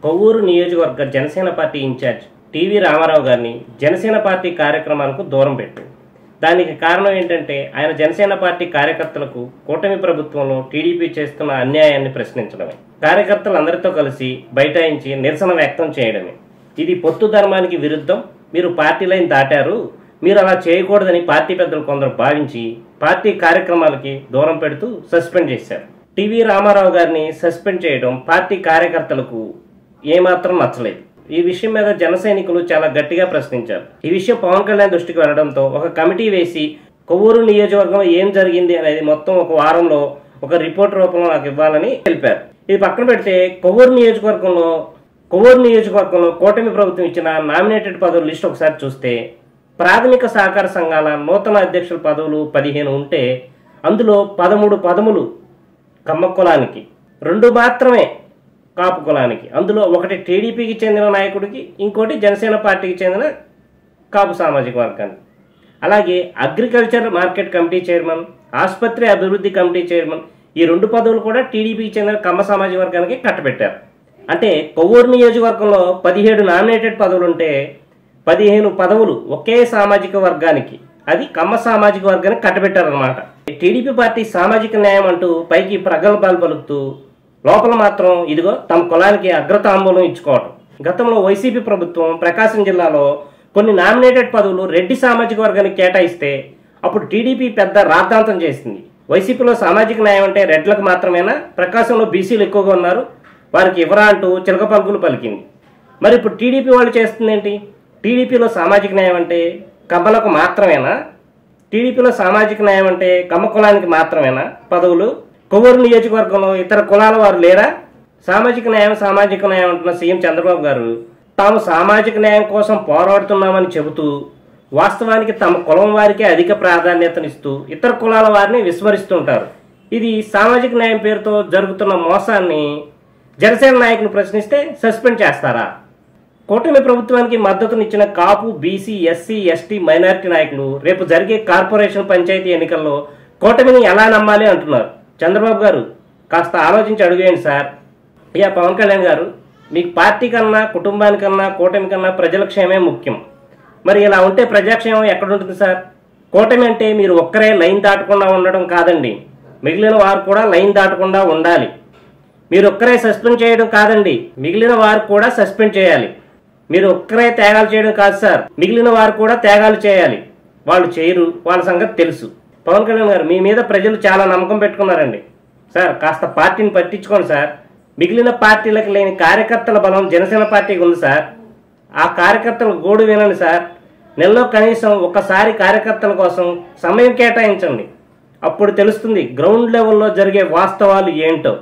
కొవ్వూరు నియోజకవర్గ Janasena party incharge TV Ramarao గారిని Janasena party కార్యక్రమాలకు దూరం పెట్టింది. దానికి కారణం ఏంటంటే ఆయన జనసేన పార్టీ కార్యకర్తలకు కూటమి ప్రభుత్వంలో టీడీపీ చేస్తున్న అన్యాయాన్ని ప్రశ్నించడమే, కార్యకర్తలందరితో కలిసి బైఠాయించి నిరసన వ్యక్తం చేయడమే. ఇది పొత్తు ధర్మానికి విరుద్ధం, మీరు పార్టీ లైన్ దాటారు, మీరు అలా చేయకూడదని పార్టీ పెద్దలు కొందరు భావించి పార్టీ కార్యక్రమాలకి దూరం పెడుతూ సస్పెండ్ చేశారు. టీవీ రామారావు గారిని సస్పెండ్ చేయడం పార్టీ కార్యకర్తలకు ఏమాత్రం నచ్చలేదు. ఈ విషయం మీద జన సైనికులు చాలా గట్టిగా ప్రశ్నించారు. ఈ విషయం పవన్ కళ్యాణ్ దృష్టికి వెళ్లడంతో ఒక కమిటీ వేసి కొవ్వూరు నియోజకవర్గంలో ఏం జరిగింది అనేది మొత్తం ఒక వారంలో ఒక రిపోర్ట్ రూపంలో నాకు ఇవ్వాలని తెలిపారు. ఇది పక్కన పెడితే కొవ్వూరు నియోజకవర్గంలో కూటమి ప్రభుత్వం ఇచ్చిన నామినేటెడ్ పదవుల లిస్ట్ ఒకసారి చూస్తే ప్రాథమిక సహకార సంఘాల నూతన అధ్యక్షుల పదవులు 15 ఉంటే అందులో 13 పదవులు కమ్మ కులానికి, 2 మాత్రమే కాపు కులానికి. అందులో ఒకటి టీడీపీకి చెందిన నాయకుడికి, ఇంకోటి జనసేన పార్టీకి చెందిన కాపు సామాజిక వర్గానికి. అలాగే అగ్రికల్చర్ మార్కెట్ కమిటీ చైర్మన్, ఆసుపత్రి అభివృద్ధి కమిటీ చైర్మన్, ఈ 2 పదవులు కూడా టీడీపీకి చెందిన కమ్మ సామాజిక వర్గానికి కట్టబెట్టారు. అంటే కొవ్వూరు నియోజకవర్గంలో 17 నామినేటెడ్ పదవులు ఉంటే 15 పదవులు ఒకే సామాజిక వర్గానికి, అది కమ్మ సామాజిక వర్గానికి కట్టబెట్టారనమాట. టీడీపీ పార్టీ సామాజిక న్యాయం అంటూ పైకి ప్రగల్భాలు పలుకుతూ లోపల మాత్రం ఇదిగో తమ కులానికి అగ్రతాంబూలం ఇచ్చుకోవడం. గతంలో వైసీపీ ప్రభుత్వం ప్రకాశం జిల్లాలో కొన్ని నామినేటెడ్ పదవులు రెడ్డి సామాజిక వర్గానికి కేటాయిస్తే అప్పుడు టీడీపీ పెద్ద రాద్ధాంతం చేసింది. వైసీపీలో సామాజిక న్యాయం అంటే రెడ్లకు మాత్రమేనా, ప్రకాశంలో బీసీలు ఎక్కువగా ఉన్నారు, వారికి ఇవ్వరా అంటూ చిలక పలుకులు పలికింది. మరి ఇప్పుడు టీడీపీ వాళ్ళు చేస్తుంది ఏంటి? టీడీపీలో సామాజిక న్యాయం అంటే కమ్మలకు మాత్రమేనా? టీడీపీలో సామాజిక న్యాయం అంటే కమ్మ కులానికి మాత్రమేనా పదవులు? కొవ్వూరు నియోజకవర్గంలో ఇతర కులాల వారు లేరా? సామాజిక న్యాయం అంటున్న సీఎం చంద్రబాబు గారు తాము సామాజిక న్యాయం కోసం పోరాడుతున్నామని చెబుతూ వాస్తవానికి తమ కులం వారికే అధిక ప్రాధాన్యతనిస్తూ ఇతర కులాల వారిని విస్మరిస్తుంటారు. ఇది సామాజిక న్యాయం పేరుతో జరుగుతున్న మోసాన్ని జనసేన నాయకులు ప్రశ్నిస్తే సస్పెండ్ చేస్తారా? కూటమి ప్రభుత్వానికి మద్దతునిచ్చిన కాపు, బీసీ, ఎస్సీ, ఎస్టీ, మైనారిటీ నాయకులు రేపు జరిగే కార్పొరేషన్ పంచాయతీ ఎన్నికల్లో కూటమిని ఎలా నమ్మాలి అంటున్నారు. చంద్రబాబు గారు కాస్త ఆలోచించి అడుగేయండి సార్. అయ్యా పవన్ కళ్యాణ్ గారు, మీకు పార్టీ కన్నా, కుటుంబానికన్నా, కూటమి కన్నా ప్రజల క్షేమే ముఖ్యం. మరి ఇలా ఉంటే ప్రజాక్షేమం ఎక్కడుంటుంది సార్? కూటమి అంటే మీరు ఒక్కరే లైన్ దాటకుండా ఉండడం కాదండి, మిగిలిన వారు కూడా లైన్ దాటకుండా ఉండాలి. మీరు ఒక్కరే సస్పెండ్ చేయడం కాదండి, మిగిలిన వారు కూడా సస్పెండ్ చేయాలి. మీరు ఒక్కరే త్యాగాలు చేయడం కాదు సార్, మిగిలిన వారు కూడా త్యాగాలు చేయాలి. వాళ్ళు చేయరు, వాళ్ళ సంగతి తెలుసు. పవన్ కళ్యాణ్ గారు, మీ మీద ప్రజలు చాలా నమ్మకం పెట్టుకున్నారండి సార్, కాస్త పార్టీని పట్టించుకోండి సార్. మిగిలిన పార్టీలకు లేని కార్యకర్తల బలం జనసేన పార్టీకి ఉంది సార్. ఆ కార్యకర్తల గోడు వినండి సార్. నెలలో కనీసం ఒకసారి కార్యకర్తల కోసం సమయం కేటాయించండి. అప్పుడు తెలుస్తుంది గ్రౌండ్ లెవెల్లో జరిగే వాస్తవాలు ఏంటో.